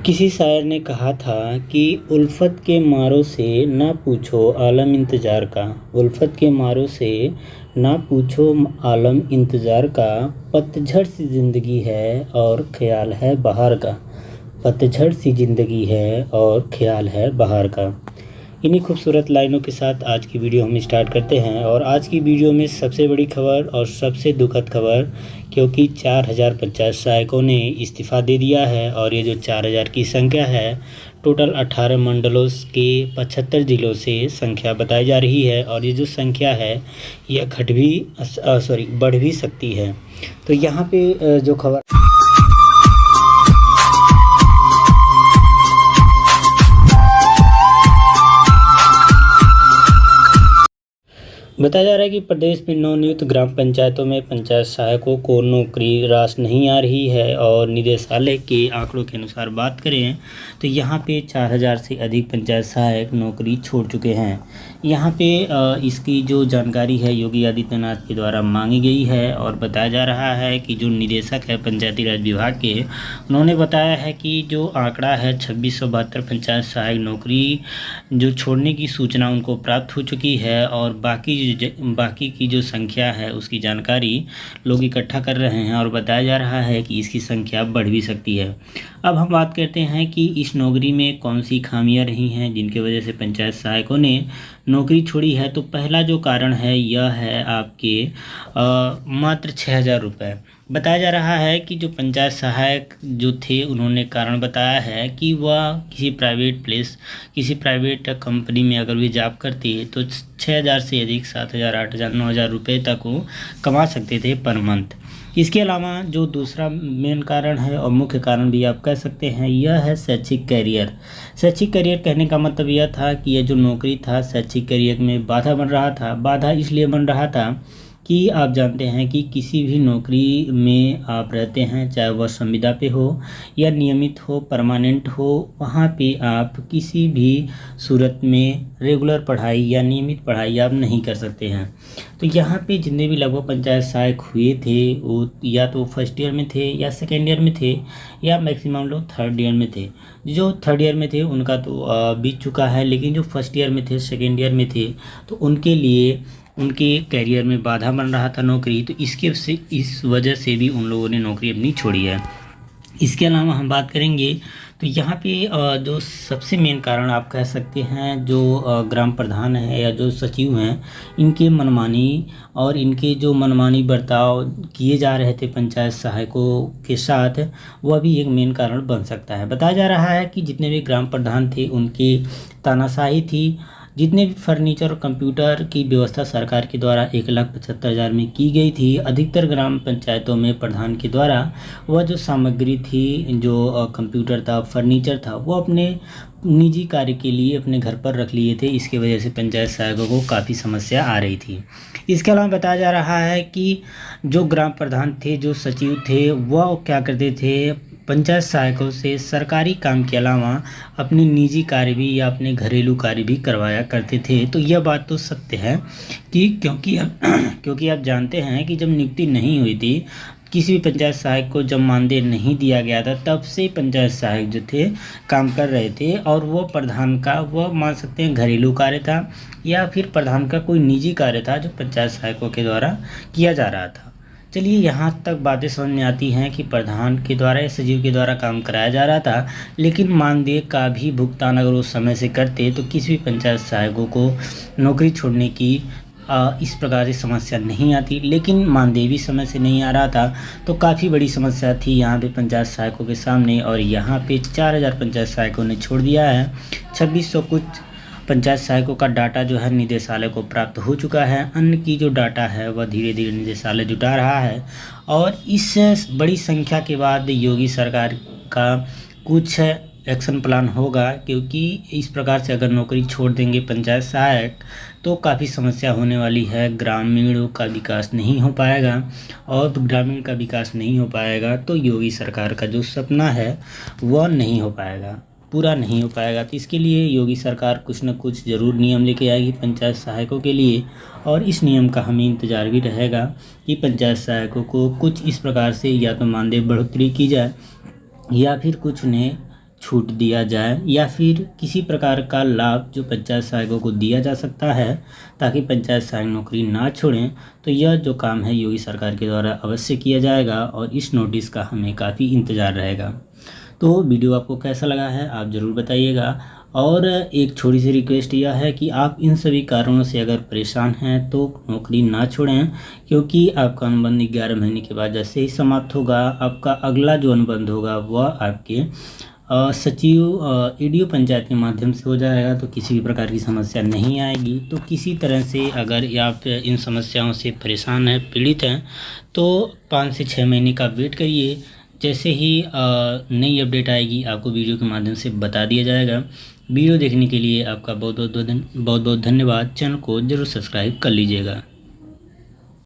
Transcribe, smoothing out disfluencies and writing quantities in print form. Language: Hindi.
किसी शायर ने कहा था कि उल्फत के मारों से ना पूछो आलम इंतज़ार का। उल्फत के मारों से ना पूछो आलम इंतज़ार का। पतझड़ सी ज़िंदगी है और ख्याल है बहार का। पतझड़ सी ज़िंदगी है और ख्याल है बहार का। इन्हीं खूबसूरत लाइनों के साथ आज की वीडियो हम स्टार्ट करते हैं। और आज की वीडियो में सबसे बड़ी खबर और सबसे दुखद खबर, क्योंकि 4000 पंचायत सहायकों ने इस्तीफ़ा दे दिया है। और ये जो 4000 की संख्या है, टोटल 18 मंडलों के 75 ज़िलों से संख्या बताई जा रही है। और ये जो संख्या है यह बढ़ भी सकती है। तो यहाँ पे जो खबर बताया जा रहा है कि प्रदेश में नवनियुक्त ग्राम पंचायतों में पंचायत सहायकों को नौकरी राशि नहीं आ रही है। और निदेशालय के आंकड़ों के अनुसार बात करें तो यहाँ पे 4000 से अधिक पंचायत सहायक नौकरी छोड़ चुके हैं। यहाँ पे इसकी जो जानकारी है योगी आदित्यनाथ के द्वारा मांगी गई है। और बताया जा रहा है कि जो निदेशक है पंचायती राज विभाग के, उन्होंने बताया है कि जो आंकड़ा है 2672 पंचायत सहायक नौकरी जो छोड़ने की सूचना उनको प्राप्त हो चुकी है। और बाकी की जो संख्या है उसकी जानकारी लोग इकट्ठा कर रहे हैं। और बताया जा रहा है कि इसकी संख्या बढ़ भी सकती है। अब हम बात करते हैं कि इस नौकरी में कौन सी खामियां रही हैं जिनकी वजह से पंचायत सहायकों ने नौकरी छोड़ी है। तो पहला जो कारण है यह है आपके मात्र 6000 रुपये। बताया जा रहा है कि जो पंचायत सहायक जो थे उन्होंने कारण बताया है कि वह किसी प्राइवेट कंपनी में अगर वे जॉब करती है तो 6000 से अधिक 7000, 8000, 9000 रुपये तक वो कमा सकते थे पर मंथ। इसके अलावा जो दूसरा मेन कारण है और मुख्य कारण भी आप कह सकते हैं, यह है शैक्षिक करियर। शैक्षिक करियर कहने का मतलब यह था कि यह जो नौकरी था शैक्षिक करियर में बाधा बन रहा था। बाधा इसलिए बन रहा था कि आप जानते हैं कि किसी भी नौकरी में आप रहते हैं, चाहे वह संविदा पे हो या नियमित हो, परमानेंट हो, वहाँ पे आप किसी भी सूरत में रेगुलर पढ़ाई या नियमित पढ़ाई आप नहीं कर सकते हैं। तो यहाँ पे जितने भी लगभग पंचायत सहायक हुए थे वो या तो फर्स्ट ईयर में थे या सेकेंड ईयर में थे या मैक्सिमम लोग थर्ड ईयर में थे। जो थर्ड ईयर में थे उनका तो बीत चुका है, लेकिन जो फर्स्ट ईयर में थे, सेकेंड ईयर में थे, तो उनके लिए उनके करियर में बाधा बन रहा था नौकरी। तो इस वजह से भी उन लोगों ने नौकरी अपनी छोड़ी है। इसके अलावा हम बात करेंगे तो यहाँ पे जो सबसे मेन कारण आप कह सकते हैं, जो ग्राम प्रधान है या जो सचिव हैं, इनके मनमानी और इनके जो मनमानी बर्ताव किए जा रहे थे पंचायत सहायकों के साथ, वह भी एक मेन कारण बन सकता है। बताया जा रहा है कि जितने भी ग्राम प्रधान थे उनकी तानाशाही थी। जितने भी फर्नीचर और कंप्यूटर की व्यवस्था सरकार के द्वारा 1,75,000 में की गई थी, अधिकतर ग्राम पंचायतों में प्रधान के द्वारा वह जो सामग्री थी, जो कंप्यूटर था, फर्नीचर था, वो अपने निजी कार्य के लिए अपने घर पर रख लिए थे। इसके वजह से पंचायत सहायकों को काफ़ी समस्या आ रही थी। इसके अलावा बताया जा रहा है कि जो ग्राम प्रधान थे, जो सचिव थे, वह क्या करते थे, पंचायत सहायकों से सरकारी काम के अलावा अपने निजी कार्य भी या अपने घरेलू कार्य भी करवाया करते थे। तो यह बात तो सत्य है कि क्योंकि आप जानते हैं कि जब नियुक्ति नहीं हुई थी, किसी भी पंचायत सहायक को जब मानदेय नहीं दिया गया था, तब से पंचायत सहायक जो थे काम कर रहे थे। और वो प्रधान का वह मान सकते हैं घरेलू कार्य था या फिर प्रधान का कोई निजी कार्य था जो पंचायत सहायकों के द्वारा किया जा रहा था। चलिए, यहाँ तक बातें समझ में आती हैं कि प्रधान के द्वारा या सचिव के द्वारा काम कराया जा रहा था, लेकिन मानदेय का भी भुगतान अगर वो समय से करते तो किसी भी पंचायत सहायकों को नौकरी छोड़ने की इस प्रकार की समस्या नहीं आती। लेकिन मानदेय भी समय से नहीं आ रहा था, तो काफ़ी बड़ी समस्या थी यहाँ पे पंचायत सहायकों के सामने। और यहाँ पे 4000 पंचायत सहायकों ने छोड़ दिया है। 2600 कुछ पंचायत सहायकों का डाटा जो है निदेशालय को प्राप्त हो चुका है। अन्य की जो डाटा है वह धीरे धीरे निदेशालय जुटा रहा है। और इस बड़ी संख्या के बाद योगी सरकार का कुछ एक्शन प्लान होगा, क्योंकि इस प्रकार से अगर नौकरी छोड़ देंगे पंचायत सहायक तो काफ़ी समस्या होने वाली है। ग्रामीणों का विकास नहीं हो पाएगा, और ग्रामीण का विकास नहीं हो पाएगा तो योगी सरकार का जो सपना है वह नहीं हो पाएगा, पूरा नहीं हो पाएगा। तो इसके लिए योगी सरकार कुछ न कुछ ज़रूर नियम लेके आएगी पंचायत सहायकों के लिए। और इस नियम का हमें इंतज़ार भी रहेगा कि पंचायत सहायकों को कुछ इस प्रकार से या तो मानदेय बढ़ोतरी की जाए या फिर कुछ उन्हें छूट दिया जाए या फिर किसी प्रकार का लाभ जो पंचायत सहायकों को दिया जा सकता है ताकि पंचायत सहायक नौकरी ना छोड़ें, तो यह जो काम है योगी सरकार के द्वारा अवश्य किया जाएगा और इस नोटिस का हमें काफ़ी इंतज़ार रहेगा। तो वीडियो आपको कैसा लगा है आप ज़रूर बताइएगा। और एक छोटी सी रिक्वेस्ट यह है कि आप इन सभी कारणों से अगर परेशान हैं तो नौकरी ना छोड़ें, क्योंकि आपका अनुबंध 11 महीने के बाद जैसे ही समाप्त होगा, आपका अगला जो अनुबंध होगा वह आपके सचिव ईडीओ पंचायत के माध्यम से हो जाएगा, तो किसी भी प्रकार की समस्या नहीं आएगी। तो किसी तरह से अगर आप इन समस्याओं से परेशान हैं, पीड़ित हैं, तो 5 से 6 महीने का वेट करिए। जैसे ही नई अपडेट आएगी आपको वीडियो के माध्यम से बता दिया जाएगा। वीडियो देखने के लिए आपका बहुत बहुत धन्यवाद। चैनल को ज़रूर सब्सक्राइब कर लीजिएगा।